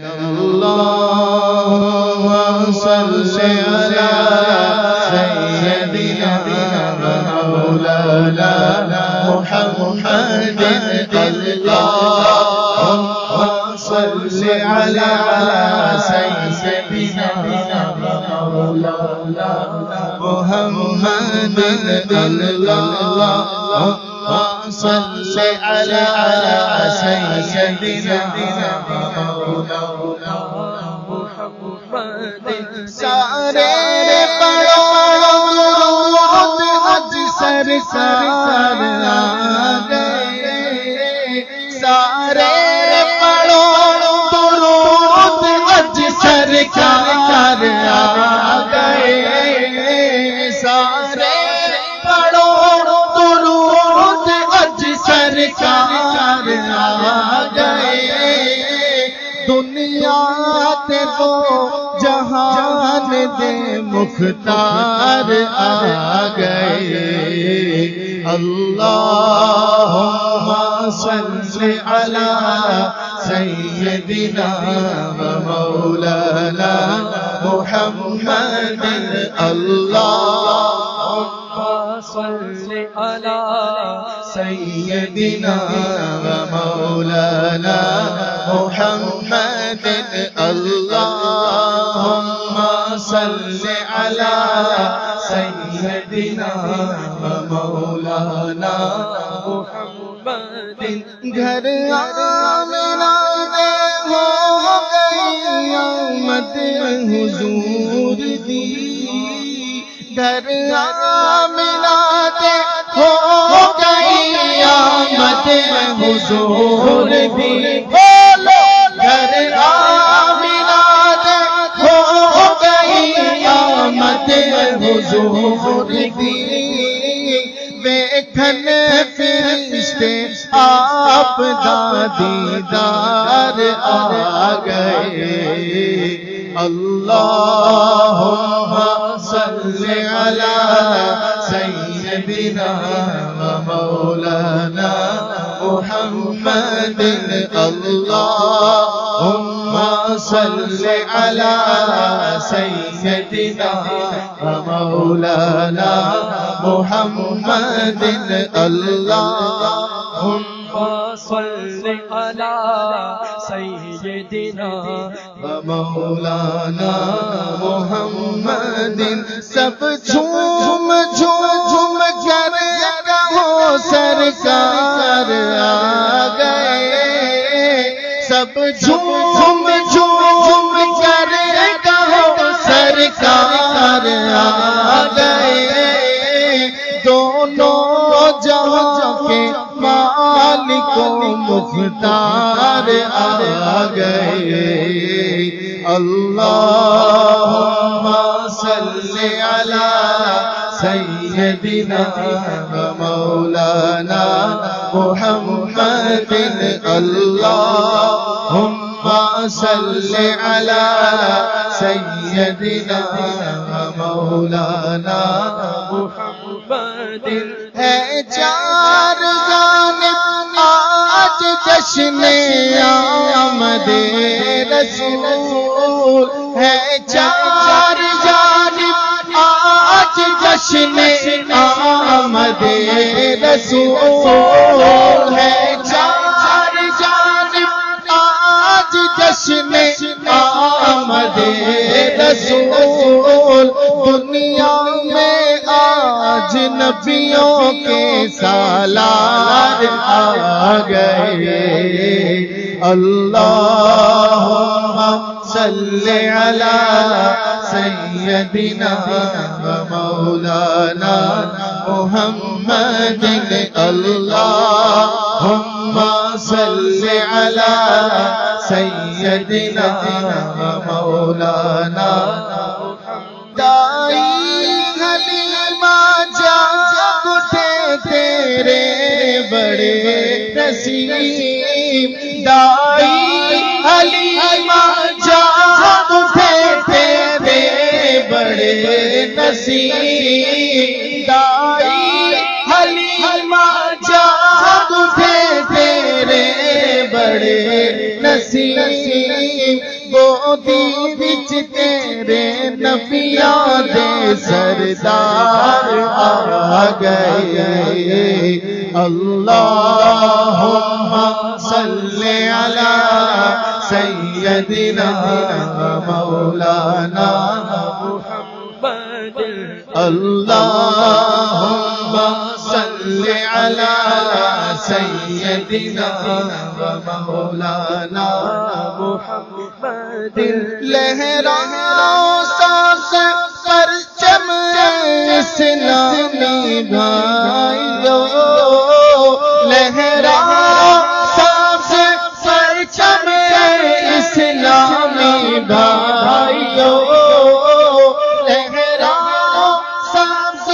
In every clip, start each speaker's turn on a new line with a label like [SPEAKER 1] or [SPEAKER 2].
[SPEAKER 1] اللهم صل على سيدنا مولانا محمد اللهم صل على سيدنا مولانا محمد اللهم صل على سيدنا مولانا محمد سارے پڑھو درود اج سرکار آ گئے سارے پڑھو درود اج سرکار آ گئے سارے پڑھو درود اج سرکار آ گئے دنیا تے تو جہان دے مختار آ گئے اللہم صل علی سیدنا و مولانا محمد اللہم صل علی سیدنا و مولانا محمد اللہم صل علی سیدنا و مولانا محمد گھر آمنہ میں ہو گئی آمد حضور دی گھر آمنہ میں ہو گئی آمد حضور دی بولو گھر آمنہ میں ہو گئی آمد حضور دی ویکھن فرشتے آپ دا دیدار آ گئے اللہم صل علی سیدنا و مولانا محمد اللہم صل علی سیدنا و مولانا محمد اللہم صل علی سیدنا و مولانا محمد سب جھوم جھوم کر کہو سرکار آ گئے سب جھوم جھوم کر کہو سرکار آ گئے دونوں جہاں کے مالک و مختار آ گئے اللہم صل علی سیدنا و مولانا محمد اللہم صل علی سیدنا و مولانا محمد ہے چار جانب آج جشن آمد رسول ہے چار جانب آج جشن آمد رسول ہے چار جانب آج جشن آمد رسول دنیا میں آج نبیوں کے سالار آ گئے اللہم صل علی سیدنا و مولانا محمد اللہم صل علی سیدنا و مولانا دائی حلیمہ جاگ اٹھے تیرے بڑے نصیب دائی حلیمہ جاگ اٹھے تیرے بڑے نصیب دائی حلیمہ جاگ اٹھے تیرے بڑے نصیب گودی وچ تیرے نبیاں دے سردار آ گئے اللہم صلی علی سیدنا مولانا محمد اللہم صلی علی سیدنا مولانا محمد لہراؤ ساز پرچم اسلامی بھائیو لہراؤ ساز پرچم اسلامی بھائیو لہراؤ ساز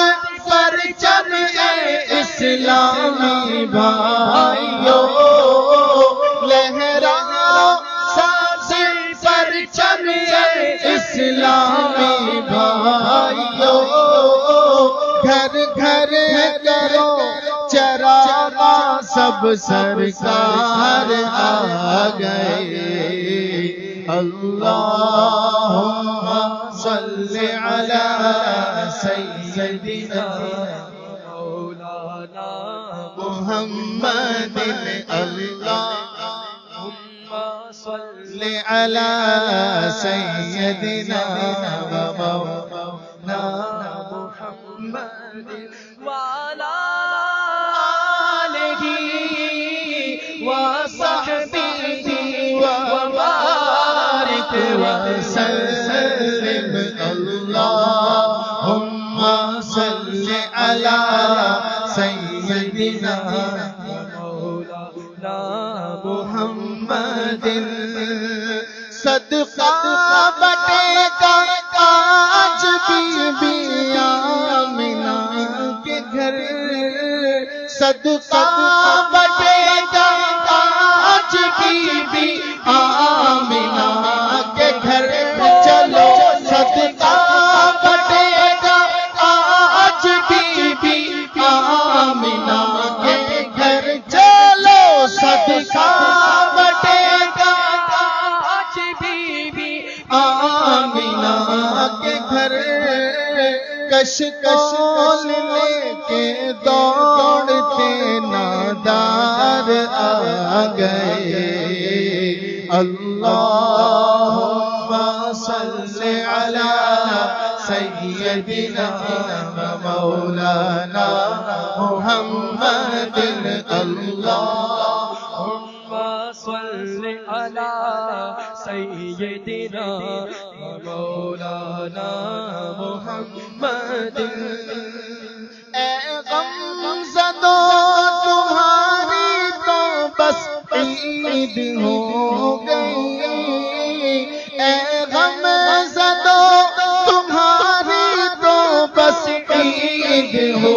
[SPEAKER 1] پرچم اسلامی بھائیو لہراؤ ساز پرچم اسلامی بھائیو گھر گھر کرو چراغاں سب سرکار آ گئے اللہم صلی علی سیدنا مولانا محمد اللہم صلی علی سیدنا مولانا محمد وعلی آلہ وصحبہ وبارک وسلم اللہم صلی علی سیدنا مولانا محمد صدقہ بٹے گا آج بی بی آمنہ کے گھر صدقہ بٹے گا آج بی بی آمنہ کے گھر چلو صدقہ بٹے گا آج بی بی آمنہ کے گھر چلو صدقہ بٹے گا آج بی بی آمنہ کے گھر کشکول لے کے دوڑتے نادار آ گئے اللہم صلی علی سیدنا مولانا محمد اللہم صلی علی سیدنا مولانا محمد اے غم زدو تمہاری تو بس عید ہو گئی اے غم زدو تمہاری تو بس عید ہو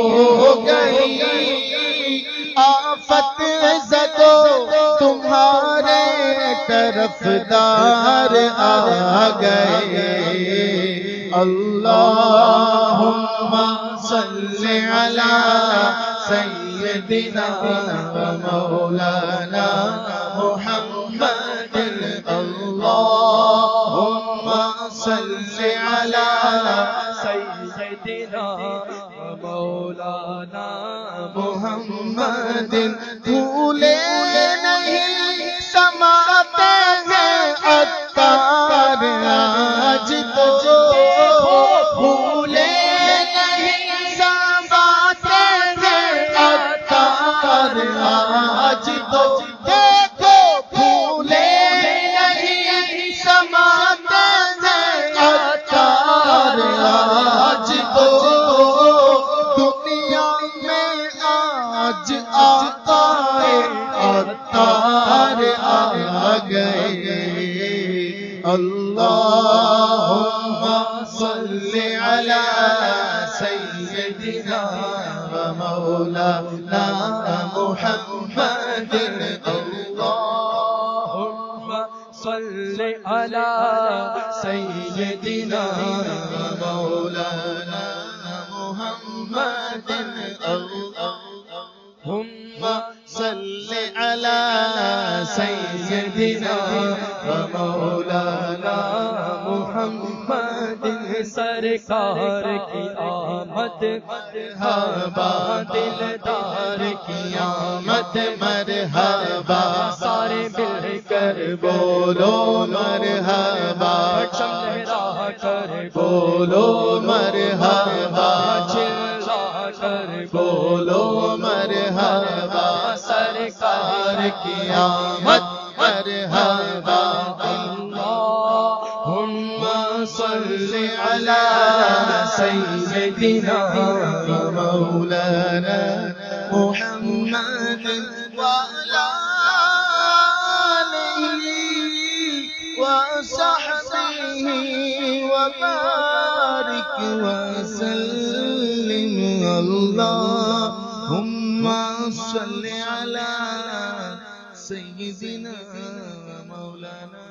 [SPEAKER 1] گئی آفت زدو تمہارے طرفدار آ گئے اللہم صلی علی سیدنا مولانا محمد اللہم صلی علی سیدنا مولانا محمد بھولے نہیں سماتے ہیں عطار آج تو بھولے نہیں سماتے ہیں عطار آج تو دیکھو بھولے نہیں سماتے ہیں عطار آج تو دنیا میں آج آقا عطار آ گئے اللہم صلی علی سیدنا مولانا محمد اللہم صلی علی سیدنا مولانا محمد اللہم صلی علی سیدنا مولانا محمد سرکار کی آمد مرحبا دلدار کی آمد مرحبا سارے مل کر بولو مرحبا چہرا کر بولو مرحبا چلا کر بولو مرحبا سرکار کی آمد مرحبا اللہم صلی علی سیدنا مولانا محمد وعلی آلہ وصحبہ وبارک وسلم اللہم صلی